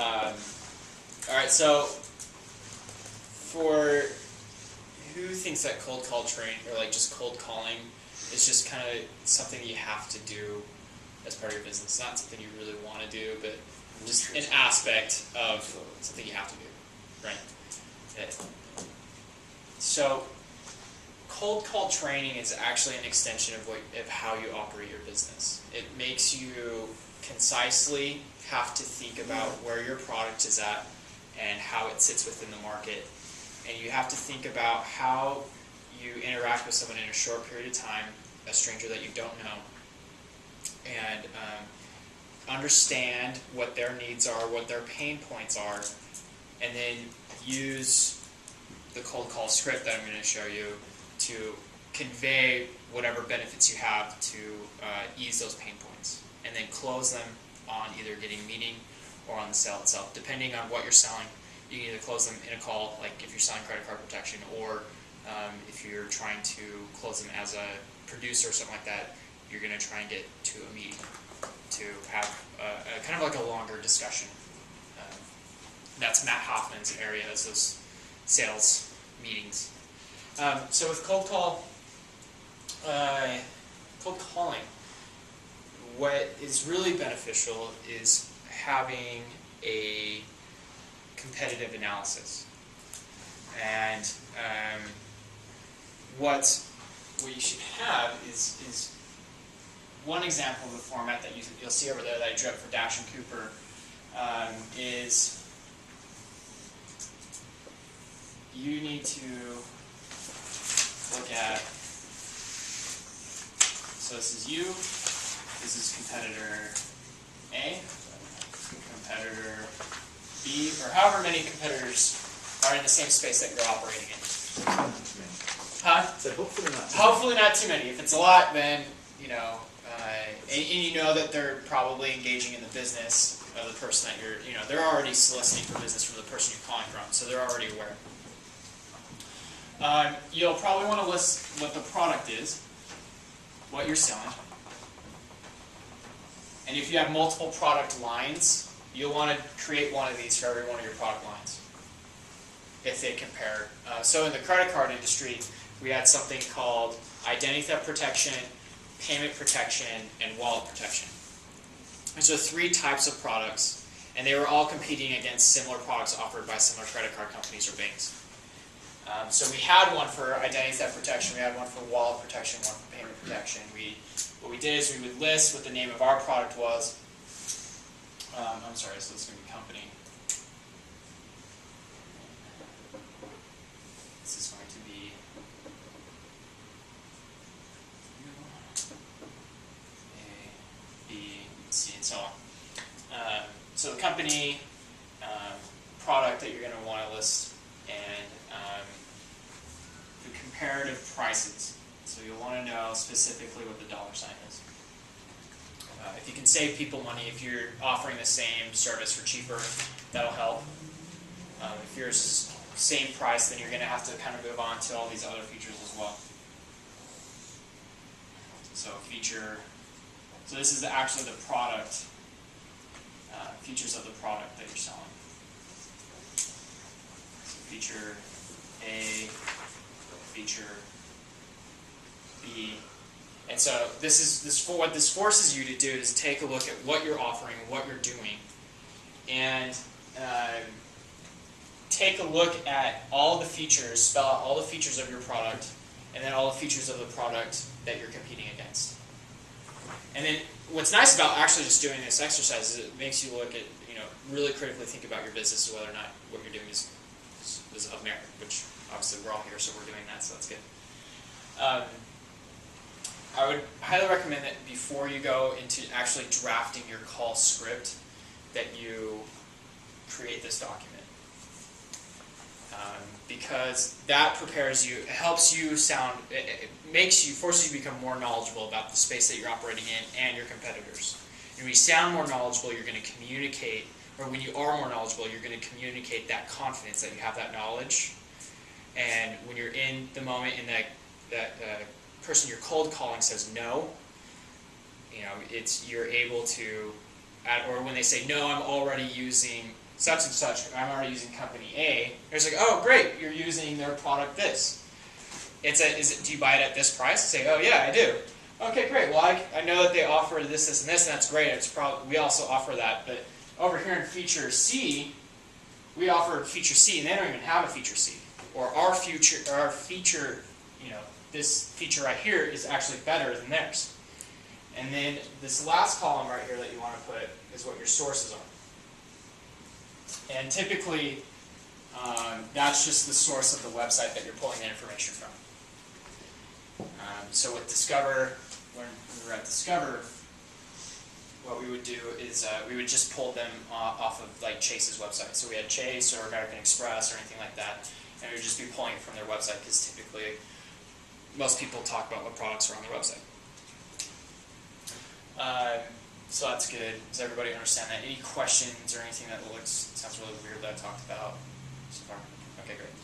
All right, so for who thinks that cold call training or like just cold calling is just kind of something you have to do as part of your business? It's not something you really want to do, but just an aspect of something you have to do, right? So cold call training is actually an extension of how you operate your business. It makes you concisely have to think about where your product is at and how it sits within the market. And you have to think about how you interact with someone in a short period of time, a stranger that you don't know, and understand what their needs are, what their pain points are, and then use the cold call script that I'm going to show you to convey whatever benefits you have to ease those pain points, and then close them on either getting a meeting or on the sale itself. Depending on what you're selling, you can either close them in a call, like if you're selling credit card protection, or if you're trying to close them as a producer or something like that, you're going to try and get to a meeting to have a kind of like a longer discussion. That's Matt Hoffman's area, is those sales meetings. So with cold calling, what is really beneficial is having a competitive analysis. And what you should have is one example of the format that you'll see over there that I drew up for Dash and Cooper is you need to look at, so this is you, this is competitor A, competitor B, or however many competitors are in the same space that you're operating in. Huh? So hopefully not too Hopefully not too many. If it's a lot, then, and you know that they're probably engaging in the business of the person that they're already soliciting for business from the person you're calling from, so they're already aware. You'll probably want to list what the product is, what you're selling, and if you have multiple product lines, you'll want to create one of these for every one of your product lines, if they compare. So in the credit card industry, we had something called identity theft protection, payment protection, and wallet protection. These are 3 types of products, and they were all competing against similar products offered by similar credit card companies or banks. So we had one for identity theft protection, we had one for wallet protection, one for payment protection. What we did is we would list what the name of our product was. I'm sorry, so this is going to be company. This is going to be A, B, C, and so on. So the company, product that you're going to want to list, and the comparative prices. So you'll want to know specifically what the dollar sign is. If you can save people money, if you're offering the same service for cheaper, that'll help. If yours is same price, then you're going to have to kind of move on to all these other features as well. So this is actually the product, features of the product that you're selling. So feature A, feature B. And so what this forces you to do is take a look at what you're offering and what you're doing, and take a look at all the features, spell out all the features of your product, and then all the features of the product that you're competing against. And then what's nice about actually just doing this exercise is it makes you look at, really critically think about your business, whether or not what you're doing is of merit, which obviously we're all here, so we're doing that, so that's good. I would highly recommend that before you go into actually drafting your call script, that you create this document. Because that prepares you, it helps you sound, it forces you to become more knowledgeable about the space that you're operating in and your competitors. And when you sound more knowledgeable, you're going to communicate, or when you are more knowledgeable, you're going to communicate that confidence that you have that knowledge. And when you're in the moment, in that person you're cold calling says no, you're able to or when they say, no, I'm already using such and such, I'm already using company A, it's like, oh, great, you're using their product this. Do you buy it at this price? Say, oh yeah, I do. Okay, great. Well, I know that they offer this, this, and this, and that's great. We also offer that, but over here in feature C, we offer feature C, and they don't even have a feature C. Or our feature, this feature right here is actually better than theirs. And then this last column right here that you want to put is what your sources are. And typically, that's just the source of the website that you're pulling the information from. So with Discover, when we were at Discover, what we would do is we would just pull them off of like Chase's website. So we had Chase or American Express or anything like that, and we would just be pulling it from their website because typically most people talk about what products are on their website. So that's good. Does everybody understand that? Any questions or anything that sounds really weird that I talked about so far? Okay, great.